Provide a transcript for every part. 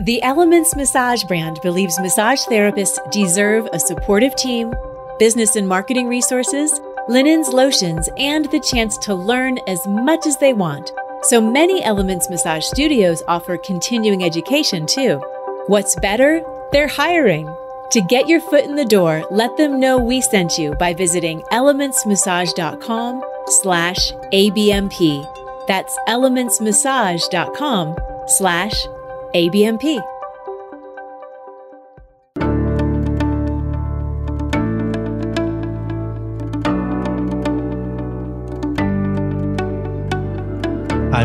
The Elements Massage brand believes massage therapists deserve a supportive team, business and marketing resources, linens, lotions, and the chance to learn as much as they want. So many Elements Massage studios offer continuing education too. What's better? They're hiring. To get your foot in the door, let them know we sent you by visiting elementsmassage.com/ABMP. That's elementsmassage.com/ABMP. I'm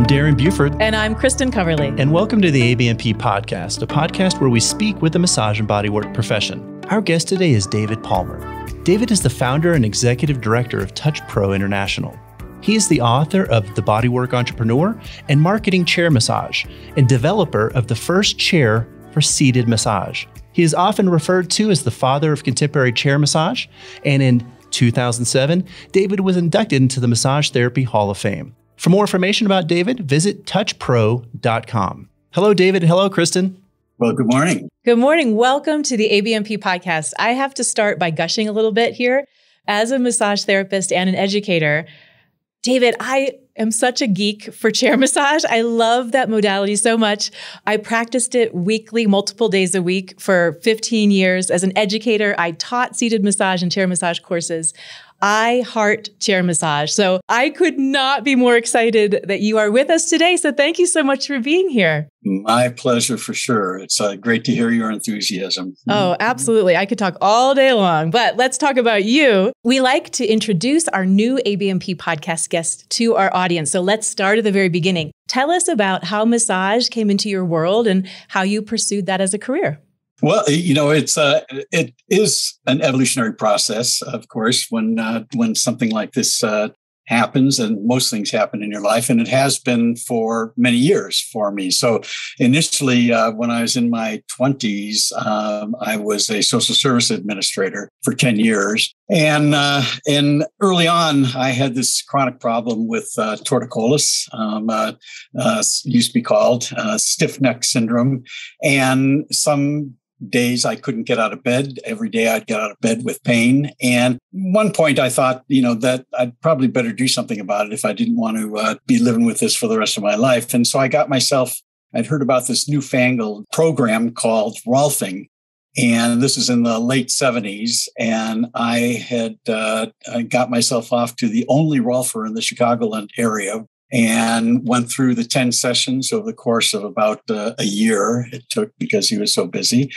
Darren Buford. And I'm Kristin Coverley. And welcome to the ABMP Podcast, a podcast where we speak with the massage and bodywork profession. Our guest today is David Palmer. David is the founder and executive director of TouchPro International. He is the author of The Bodywork Entrepreneur and Marketing Chair Massage, and developer of the first chair for seated massage. He is often referred to as the father of contemporary chair massage, and in 2007, David was inducted into the Massage Therapy Hall of Fame. For more information about David, visit touchpro.com. Hello, David. Hello, Kristin. Well, good morning. Good morning. Welcome to the ABMP Podcast. I have to start by gushing a little bit here. As a massage therapist and an educator, David, I am such a geek for chair massage. I love that modality so much. I practiced it weekly, multiple days a week for 15 years. As an educator, I taught seated massage and chair massage courses. I heart chair massage. So I could not be more excited that you are with us today. So thank you so much for being here. My pleasure for sure. It's great to hear your enthusiasm. Oh, absolutely. I could talk all day long, but let's talk about you. We like to introduce our new ABMP podcast guest to our audience. So let's start at the very beginning. Tell us about how massage came into your world and how you pursued that as a career. Well, it is an evolutionary process, of course, when something like this happens, and most things happen in your life, and it has been for many years for me. So initially, when I was in my 20s, I was a social service administrator for 10 years. And early on, I had this chronic problem with torticollis, used to be called stiff neck syndrome. And some days I couldn't get out of bed. Every day I'd get out of bed with pain. And one point I thought, that I'd probably better do something about it if I didn't want to be living with this for the rest of my life. And so I'd heard about this newfangled program called Rolfing. And this is in the late 70s. And I got myself off to the only Rolfer in the Chicagoland area, and went through the 10 sessions over the course of about a year it took because he was so busy.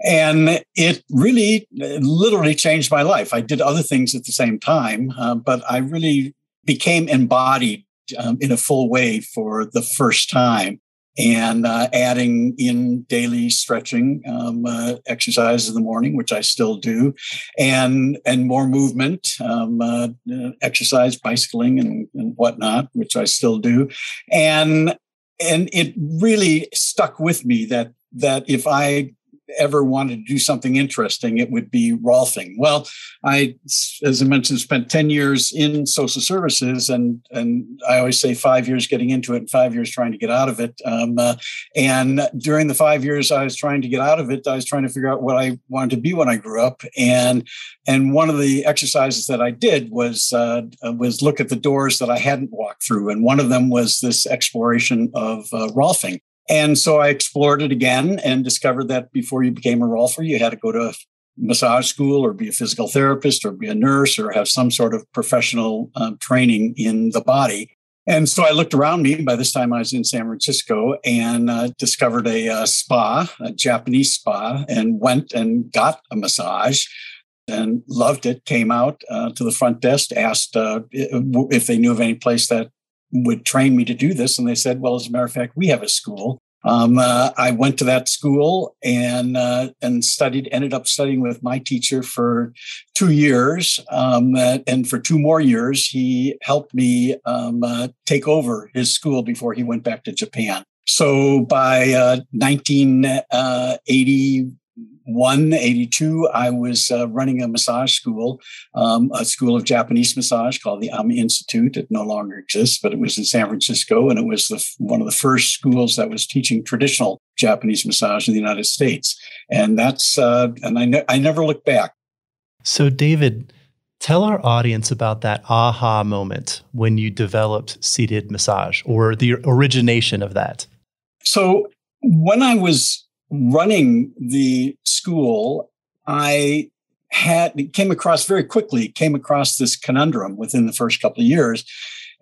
And it really literally changed my life. I did other things at the same time, but I really became embodied in a full way for the first time. And adding in daily stretching exercise in the morning, which I still do, and more movement, exercise, bicycling, and whatnot, which I still do, and it really stuck with me that if I ever wanted to do something interesting, it would be Rolfing. Well, as I mentioned, spent 10 years in social services, and I always say 5 years getting into it and 5 years trying to get out of it. And during the 5 years I was trying to get out of it, I was trying to figure out what I wanted to be when I grew up. And one of the exercises that I did was look at the doors that I hadn't walked through. And one of them was this exploration of Rolfing. And so I explored it again and discovered that before you became a Rolfer, you had to go to massage school or be a physical therapist or be a nurse or have some sort of professional training in the body. And so I looked around me. By this time I was in San Francisco and discovered a spa, a Japanese spa, and went and got a massage and loved it, came out to the front desk, asked if they knew of any place that would train me to do this. And they said, well, as a matter of fact, we have a school. I went to that school and ended up studying with my teacher for 2 years. And for 2 more years, he helped me take over his school before he went back to Japan. So by 1980, 82, I was running a massage school, a school of Japanese massage called the Institute. It no longer exists, but it was in San Francisco, and it was one of the first schools that was teaching traditional Japanese massage in the United States. And that's I never looked back. So, David, tell our audience about that aha moment when you developed seated massage, or the origination of that. So, when I was running the school, I came across this conundrum within the first couple of years,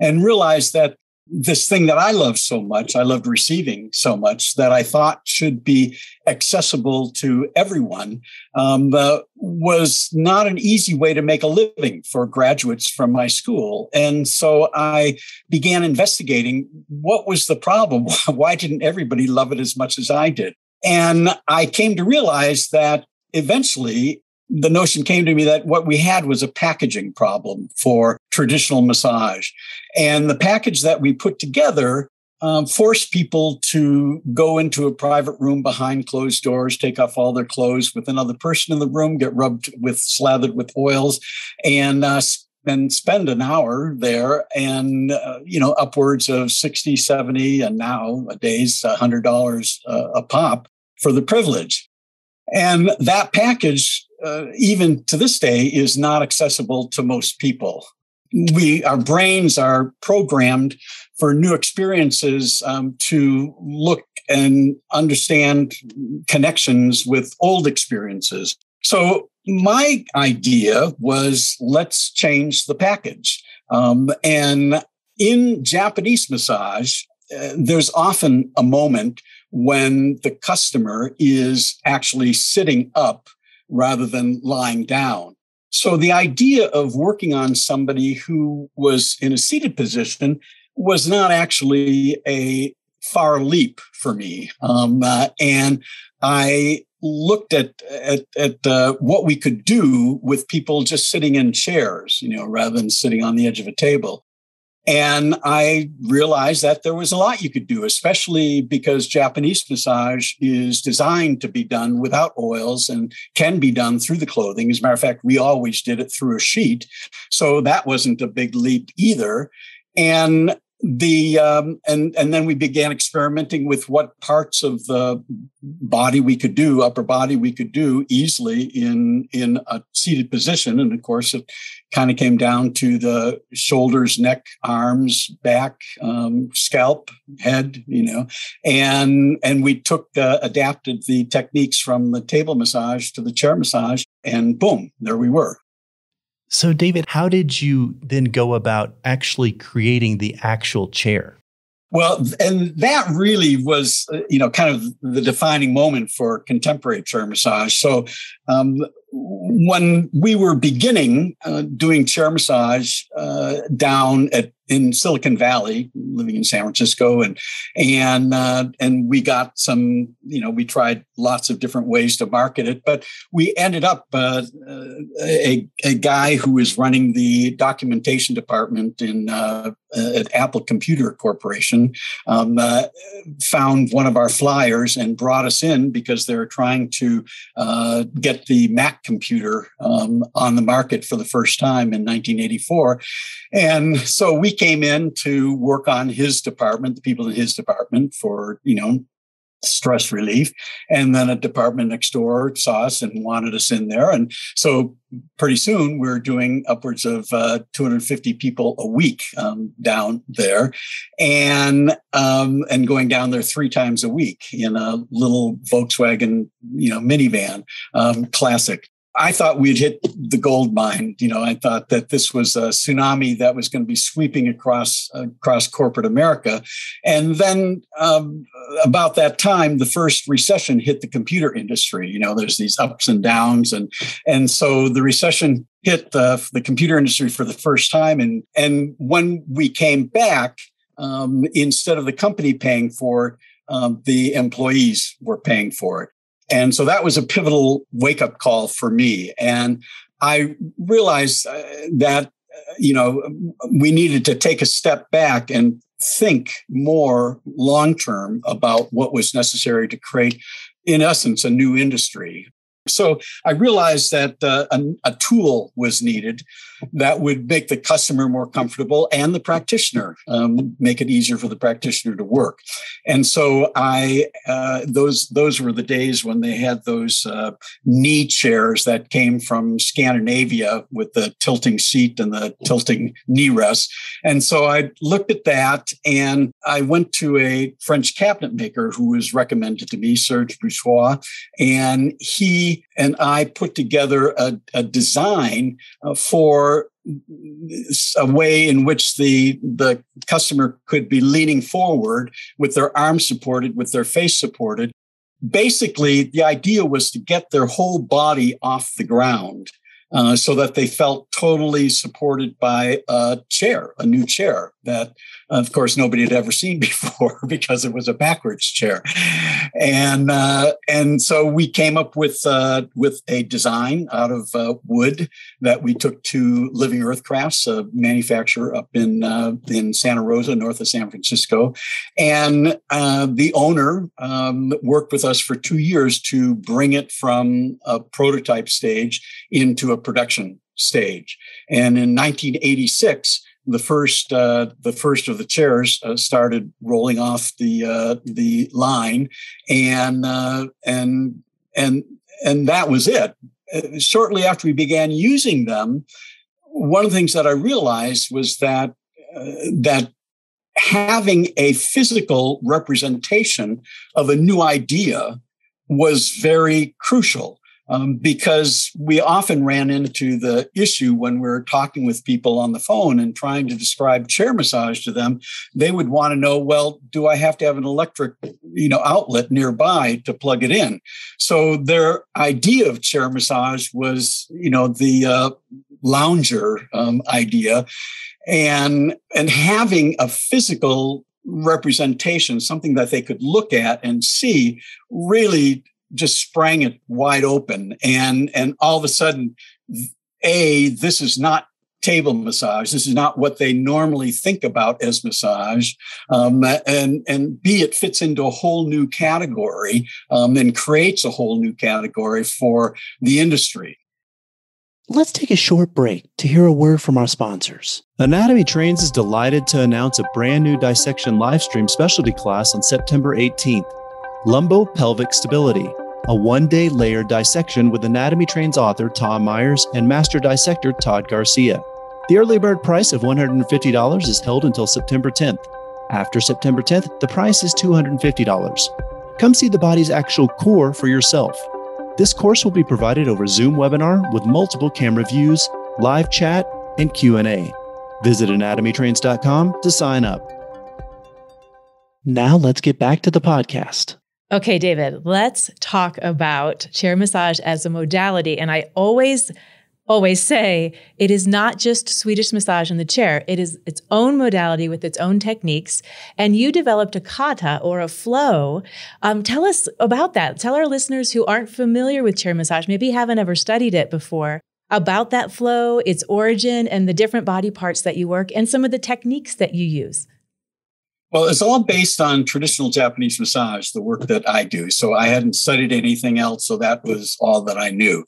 and realized that this thing that I love so much, I loved receiving so much, that I thought should be accessible to everyone, was not an easy way to make a living for graduates from my school. And so I began investigating what was the problem. Why didn't everybody love it as much as I did? And I came to realize that eventually the notion came to me that what we had was a packaging problem for traditional massage. And the package that we put together forced people to go into a private room behind closed doors, take off all their clothes with another person in the room, get slathered with oils, and spend an hour there, and upwards of 60, 70, and nowadays $100 a pop for the privilege. And that package, even to this day, is not accessible to most people. Our brains are programmed for new experiences, to look and understand connections with old experiences. So my idea was, let's change the package. And in Japanese massage, there's often a moment when the customer is actually sitting up rather than lying down. So the idea of working on somebody who was in a seated position was not actually a far leap for me. And I looked at what we could do with people just sitting in chairs, rather than sitting on the edge of a table. And I realized that there was a lot you could do, especially because Japanese massage is designed to be done without oils and can be done through the clothing. As a matter of fact, we always did it through a sheet. So that wasn't a big leap either. And and then we began experimenting with what parts of the body we could do, upper body we could do easily in a seated position. And of course, it kind of came down to the shoulders, neck, arms, back, scalp, head, and we adapted the techniques from the table massage to the chair massage, and boom, there we were. So, David, how did you then go about actually creating the actual chair? Well, and that really was, kind of the defining moment for contemporary chair massage. So when we were beginning doing chair massage down in Silicon Valley, living in San Francisco, and we got some, we tried lots of different ways to market it, but we ended up a guy who was running the documentation department at Apple Computer Corporation found one of our flyers and brought us in because they were trying to get the Mac computer on the market for the first time in 1984. And so we came in to work on his department, the people in his department, for, stress relief. And then a department next door saw us and wanted us in there. And so pretty soon we're doing upwards of 250 people a week down there, and going down there 3 times a week in a little Volkswagen, minivan, classic. I thought we'd hit the gold mine. I thought that this was a tsunami that was going to be sweeping across corporate America. And then about that time, the first recession hit the computer industry. There's these ups and downs. And so the recession hit the computer industry for the first time. And when we came back, instead of the company paying for it, the employees were paying for it. And so that was a pivotal wake-up call for me. And I realized that, we needed to take a step back and think more long-term about what was necessary to create, in essence, a new industry. So I realized that a tool was needed that would make the customer more comfortable and the practitioner, make it easier for the practitioner to work. And so those were the days when they had those knee chairs that came from Scandinavia with the tilting seat and the tilting knee rest. And so I looked at that, and I went to a French cabinet maker who was recommended to me, Serge Bourgeois, and he and I put together a design for a way in which the customer could be leaning forward with their arms supported, with their face supported. Basically, the idea was to get their whole body off the ground so that they felt totally supported by a new chair that, of course, nobody had ever seen before because it was a backwards chair. And so we came up with a design out of wood that we took to Living Earth Crafts, a manufacturer up in Santa Rosa, north of San Francisco. And the owner worked with us for 2 years to bring it from a prototype stage into a production stage. And in 1986, the first of the chairs started rolling off the line, and that was it. Shortly after we began using them, one of the things that I realized was that having a physical representation of a new idea was very crucial. Because we often ran into the issue when we're talking with people on the phone and trying to describe chair massage to them. They would want to know, well, do I have to have an electric, outlet nearby to plug it in? So their idea of chair massage was, the lounger idea, and having a physical representation, something that they could look at and see, really just sprang it wide open. And all of a sudden, this is not table massage. This is not what they normally think about as massage. And B, it fits into a whole new category and creates a whole new category for the industry. Let's take a short break to hear a word from our sponsors. Anatomy Trains is delighted to announce a brand new dissection livestream specialty class on September 18th. Lumbopelvic Stability, a one-day layered dissection with Anatomy Trains author Tom Myers and master dissector Todd Garcia. The early bird price of $150 is held until September 10th. After September 10th, the price is $250. Come see the body's actual core for yourself. This course will be provided over Zoom webinar with multiple camera views, live chat, and Q&A. Visit anatomytrains.com to sign up. Now let's get back to the podcast. Okay, David, let's talk about chair massage as a modality. And I always say it is not just Swedish massage in the chair. It is its own modality with its own techniques. And you developed a kata, or a flow. Tell us about that. Tell our listeners who aren't familiar with chair massage, maybe haven't ever studied it before, about that flow, its origin, and the different body parts that you work, and some of the techniques that you use. Well, it's all based on traditional Japanese massage, the work that I do. So I hadn't studied anything else, so that was all that I knew.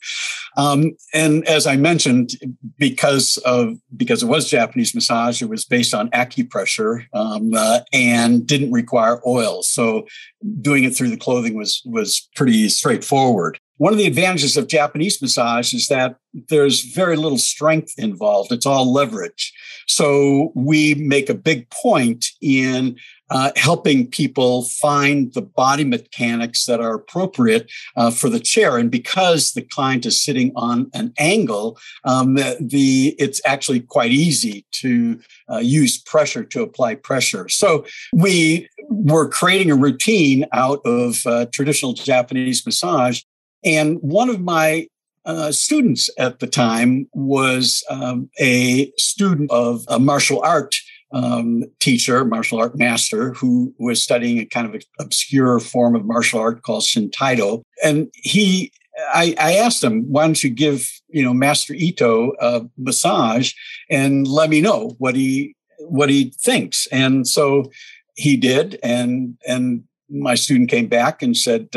And as I mentioned, because it was Japanese massage, it was based on acupressure and didn't require oil. So doing it through the clothing was pretty straightforward. One of the advantages of Japanese massage is that there's very little strength involved. It's all leverage. So we make a big point in helping people find the body mechanics that are appropriate for the chair. And because the client is sitting on an angle, it's actually quite easy to use pressure to apply pressure. So we were creating a routine out of traditional Japanese massage. And one of my students at the time was a student of a martial art teacher, martial art master, who was studying a kind of obscure form of martial art called Shintaido. And I asked him, why don't you give, Master Ito a massage and let me know what he thinks. And so he did. And my student came back and said,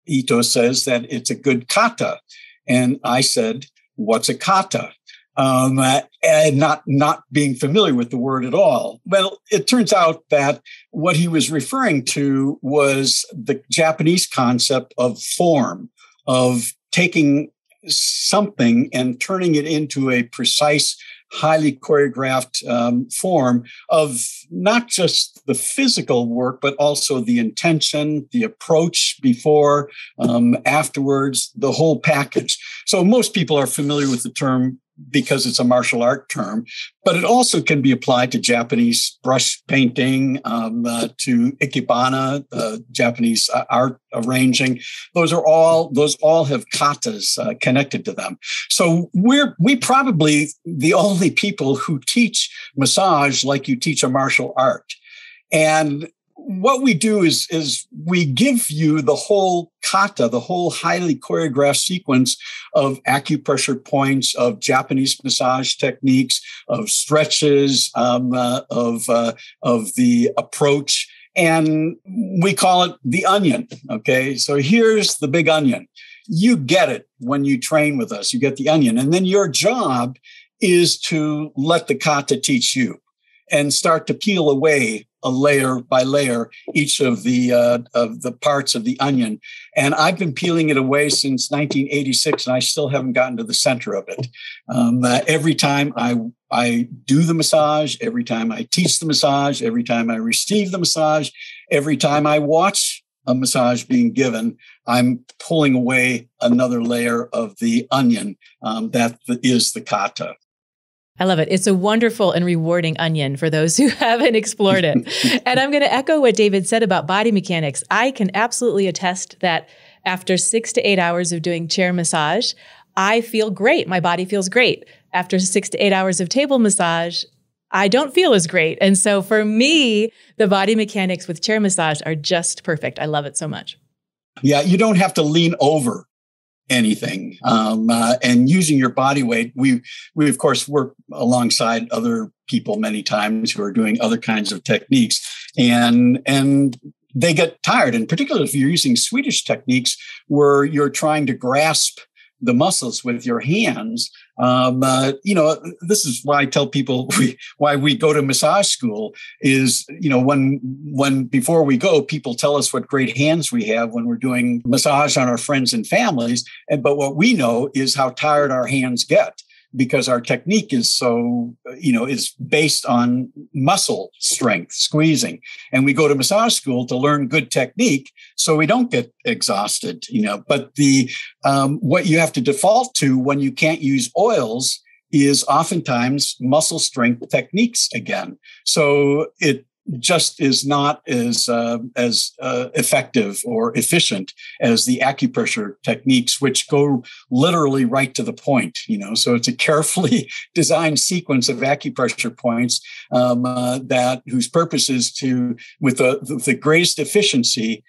Ito says that it's a good kata. And I said, what's a kata? And not being familiar with the word at all. Well, it turns out that what he was referring to was the Japanese concept of form, of taking something and turning it into a precise, highly choreographed form of not just the physical work, but also the intention, the approach before, afterwards, the whole package. So most people are familiar with the term because it's a martial art term, but it also can be applied to Japanese brush painting, to ikebana, Japanese art arranging. Those all have katas connected to them. So we probably the only people who teach massage like you teach a martial art. And what we do is we give you the whole kata, the whole highly choreographed sequence of acupressure points, of Japanese massage techniques, of stretches, of the approach. And we call it the onion. Okay. So here's the big onion. You get it when you train with us. You get the onion. And then your job is to let the kata teach you and start to peel away a layer by layer, each of the parts of the onion. And I've been peeling it away since 1986, and I still haven't gotten to the center of it. Every time I do the massage, every time I teach the massage, every time I receive the massage, every time I watch a massage being given, I'm pulling away another layer of the onion that is the kata. I love it. It's a wonderful and rewarding onion for those who haven't explored it. And I'm going to echo what David said about body mechanics. I can absolutely attest that after 6 to 8 hours of doing chair massage, I feel great. My body feels great. After 6 to 8 hours of table massage, I don't feel as great. And so for me, the body mechanics with chair massage are just perfect. I love it so much. Yeah, you don't have to lean over anything. And using your body weight, we of course work alongside other people many times who are doing other kinds of techniques, and they get tired. And particularly if you're using Swedish techniques where you're trying to grasp the muscles with your hands. This is why I tell people why we go to massage school is, when before we go, people tell us what great hands we have when we're doing massage on our friends and families. But what we know is how tired our hands get, because our technique is so, is based on muscle strength, squeezing. And we go to massage school to learn good technique so we don't get exhausted, But what you have to default to when you can't use oils is oftentimes muscle strength techniques again. So it just is not as effective or efficient as the acupressure techniques, which go literally right to the point. So it's a carefully designed sequence of acupressure points whose purpose is to, with the greatest efficiency,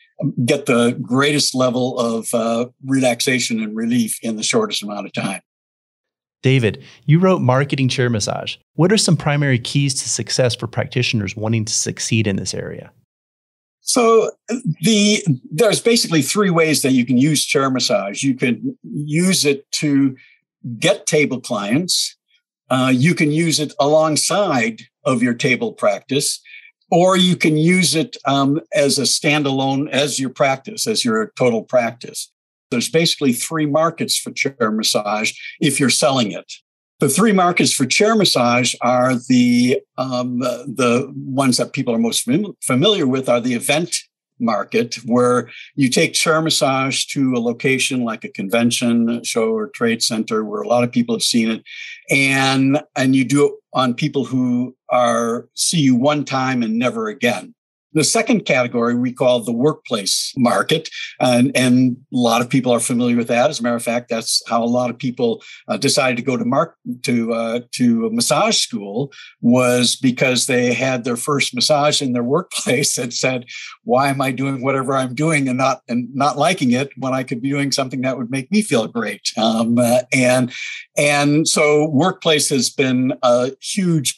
get the greatest level of relaxation and relief in the shortest amount of time. David, you wrote Marketing Chair Massage. What are some primary keys to success for practitioners wanting to succeed in this area? So there's basically 3 ways that you can use chair massage. You can use it to get table clients. You can use it alongside of your table practice, or you can use it as a standalone, as your practice, as your total practice. There's basically 3 markets for chair massage if you're selling it. The 3 markets for chair massage are the ones that people are most familiar with are the event market, where you take chair massage to a location like a convention, a show, or trade center where a lot of people have seen it, and you do it on people who see you one time and never again. The second category we call the workplace market, and a lot of people are familiar with that. As a matter of fact, that's how a lot of people decided to go to massage school, was because they had their first massage in their workplace and said, "Why am I doing whatever I'm doing and not liking it when I could be doing something that would make me feel great?" And so workplace has been a huge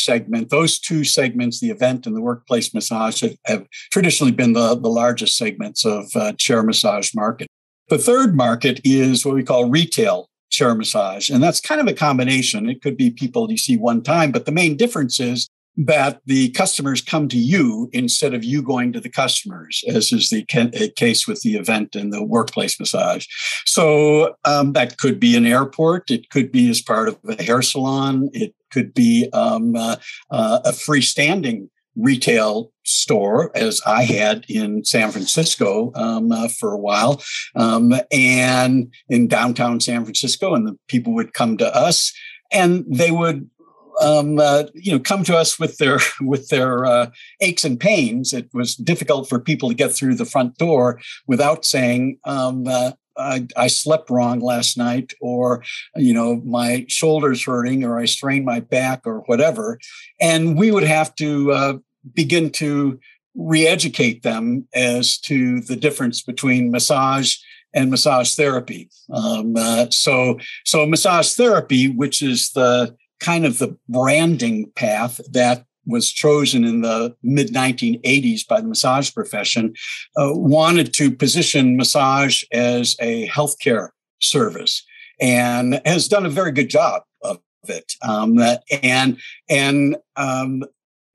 segment. Those 2 segments, the event and the workplace, workplace massage have traditionally been the largest segments of chair massage market. The third market is what we call retail chair massage. And that's kind of a combination. It could be people you see one time, but the main difference is that the customers come to you instead of you going to the customers, as is the case with the event and the workplace massage. So that could be an airport. It could be as part of a hair salon. It could be a freestanding retail store, as I had in San Francisco for a while, and in downtown San Francisco. And the people would come to us, and they would come to us with their aches and pains. It was difficult for people to get through the front door without saying, I slept wrong last night, or, my shoulder's hurting, or I strained my back, or whatever. And we would have to begin to re-educate them as to the difference between massage and massage therapy. So massage therapy, which is the kind of the branding path that was chosen in the mid-1980s by the massage profession, wanted to position massage as a healthcare service, and has done a very good job of it.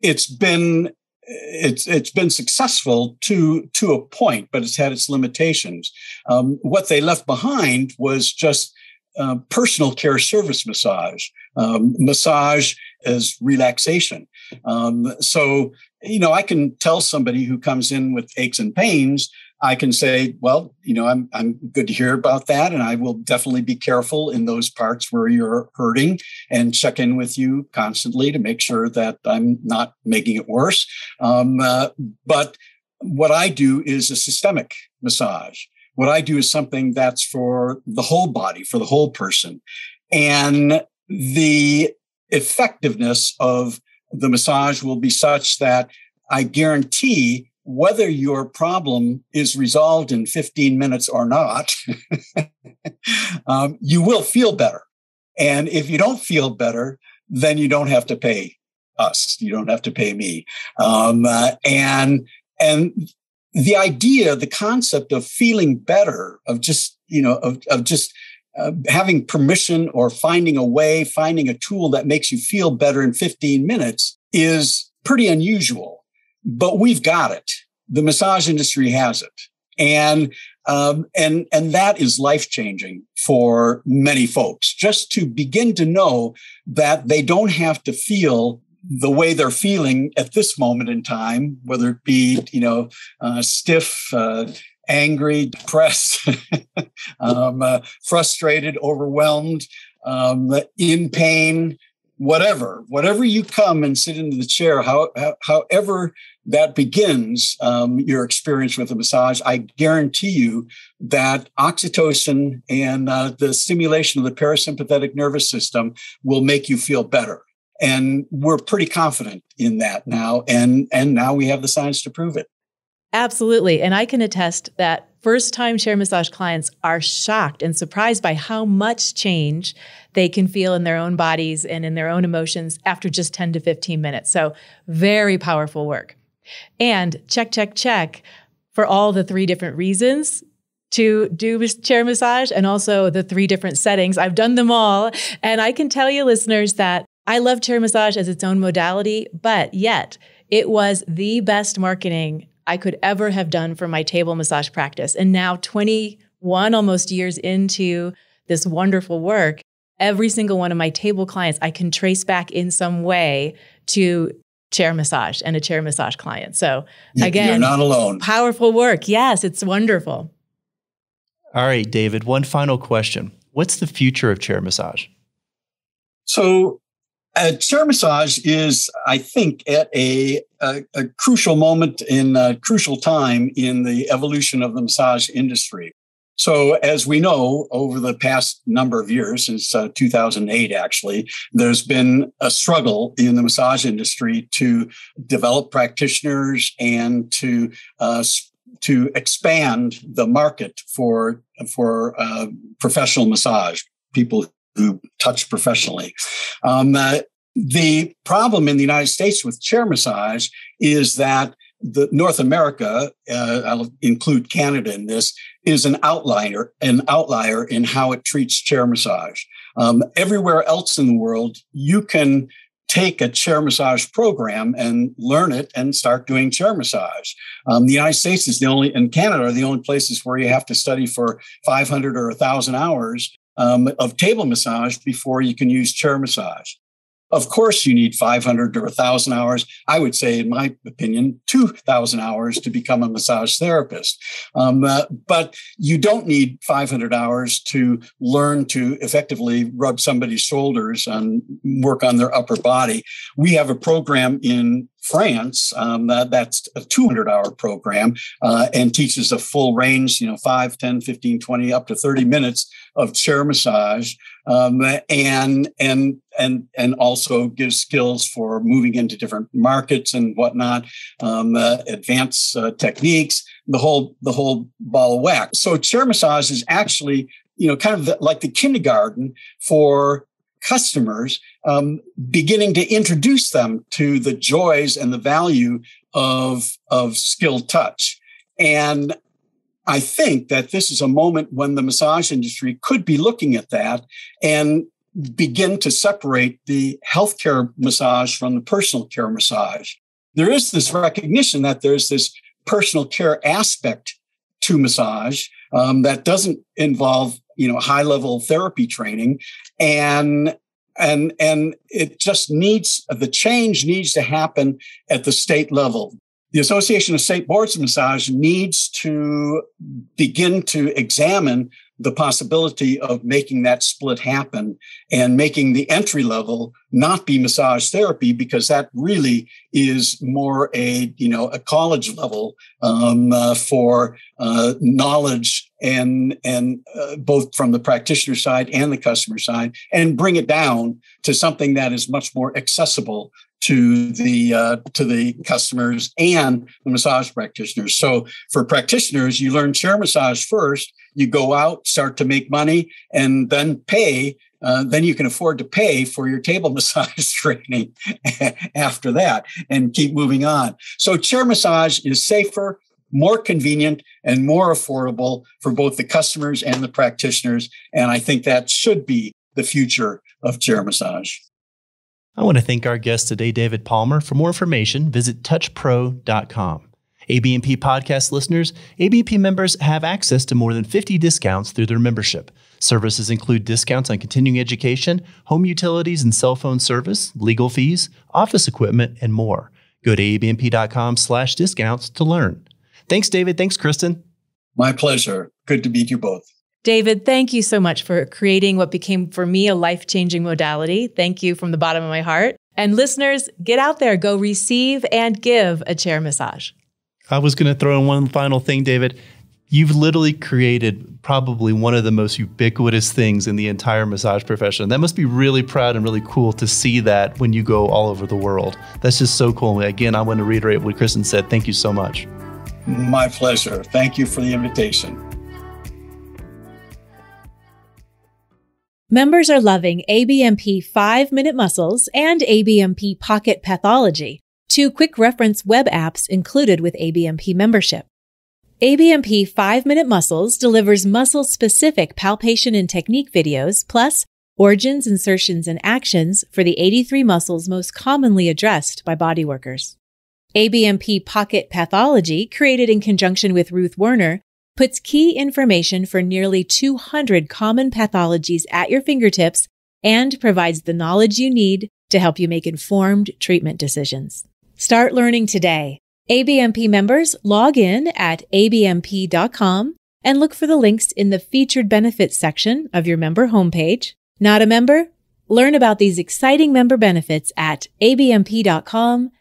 It's been successful to a point, but it's had its limitations. What they left behind was just personal care service massage, massage as relaxation. So I can tell somebody who comes in with aches and pains, I can say, well, I'm good to hear about that, and I will definitely be careful in those parts where you're hurting, and check in with you constantly to make sure that I'm not making it worse. But what I do is a systemic massage. What I do is something that's for the whole body, for the whole person. And the effectiveness of the massage will be such that I guarantee whether your problem is resolved in 15 minutes or not, you will feel better. And if you don't feel better, then you don't have to pay us. You don't have to pay me. And the idea, the concept of feeling better, of just, having permission or finding a way, finding a tool that makes you feel better in 15 minutes is pretty unusual, but we've got it. The massage industry has it. And that is life-changing for many folks, just to begin to know that they don't have to feel the way they're feeling at this moment in time, whether it be, stiff, angry, depressed, frustrated, overwhelmed, in pain, whatever you come and sit into the chair, however that begins, your experience with a massage, I guarantee you that oxytocin and the stimulation of the parasympathetic nervous system will make you feel better. And we're pretty confident in that now. And now we have the science to prove it. Absolutely. And I can attest that first-time chair massage clients are shocked and surprised by how much change they can feel in their own bodies and in their own emotions after just 10 to 15 minutes. So very powerful work. And check for all the 3 different reasons to do chair massage, and also the 3 different settings. I've done them all. And I can tell you, listeners, that I love chair massage as its own modality, but yet it was the best marketing I could ever have done for my table massage practice. And now 21 almost years into this wonderful work, every single one of my table clients, I can trace back in some way to chair massage and a chair massage client. So again, you're not alone. Powerful work. Yes, it's wonderful. All right, David, one final question. What's the future of chair massage? So chair massage is, I think, at a crucial moment in a crucial time in the evolution of the massage industry. So as we know, over the past number of years, since 2008, actually, there's been a struggle in the massage industry to develop practitioners and to expand the market for professional massage, people who touch professionally. The problem in the United States with chair massage is that the North America, I'll include Canada in this, is an outlier in how it treats chair massage. Everywhere else in the world, you can take a chair massage program and learn it and start doing chair massage. The United States is and Canada are the only places where you have to study for 500 or 1,000 hours of table massage before you can use chair massage. Of course, you need 500 or 1,000 hours. I would say, in my opinion, 2,000 hours to become a massage therapist. But you don't need 500 hours to learn to effectively rub somebody's shoulders and work on their upper body. We have a program in France that's a 200-hour program and teaches a full range, 5, 10, 15, 20, up to 30 minutes of chair massage, and also gives skills for moving into different markets and whatnot, advanced techniques, the whole ball of wax. So chair massage is actually, kind of like the kindergarten for customers, beginning to introduce them to the joys and the value of skilled touch. And I think that this is a moment when the massage industry could be looking at that and begin to separate the healthcare massage from the personal care massage. There is this recognition that there's this personal care aspect to massage that doesn't involve, high-level therapy training, and it just the change needs to happen at the state level. The Association of State Boards of Massage needs to begin to examine the possibility of making that split happen and making the entry level not be massage therapy, because that really is more a college level for knowledge and both from the practitioner side and the customer side, and bring it down to something that is much more accessible to the customers and the massage practitioners. So for practitioners, you learn chair massage first, you go out, start to make money, and then pay. Then you can afford to pay for your table massage training after that and keep moving on. So chair massage is safer, more convenient, and more affordable for both the customers and the practitioners. And I think that should be the future of chair massage. I want to thank our guest today, David Palmer. For more information, visit touchpro.com. ABMP Podcast listeners, ABMP members have access to more than 50 discounts through their membership. Services include discounts on continuing education, home utilities and cell phone service, legal fees, office equipment, and more. Go to abmp.com/discounts to learn. Thanks, David. Thanks, Kristin. My pleasure. Good to meet you both. David, thank you so much for creating what became for me a life-changing modality. Thank you from the bottom of my heart. And listeners, get out there, go receive and give a chair massage. I was going to throw in one final thing, David. You've literally created probably one of the most ubiquitous things in the entire massage profession. That must be really proud and really cool to see that when you go all over the world. That's just so cool. Again, I want to reiterate what Kristin said. Thank you so much. My pleasure. Thank you for the invitation. Members are loving ABMP 5-Minute Muscles and ABMP Pocket Pathology, 2 quick reference web apps included with ABMP membership. ABMP 5-Minute Muscles delivers muscle-specific palpation and technique videos, plus origins, insertions, and actions for the 83 muscles most commonly addressed by bodyworkers. ABMP Pocket Pathology, created in conjunction with Ruth Werner, puts key information for nearly 200 common pathologies at your fingertips and provides the knowledge you need to help you make informed treatment decisions. Start learning today. ABMP members log in at abmp.com and look for the links in the featured benefits section of your member homepage. Not a member? Learn about these exciting member benefits at abmp.com/more.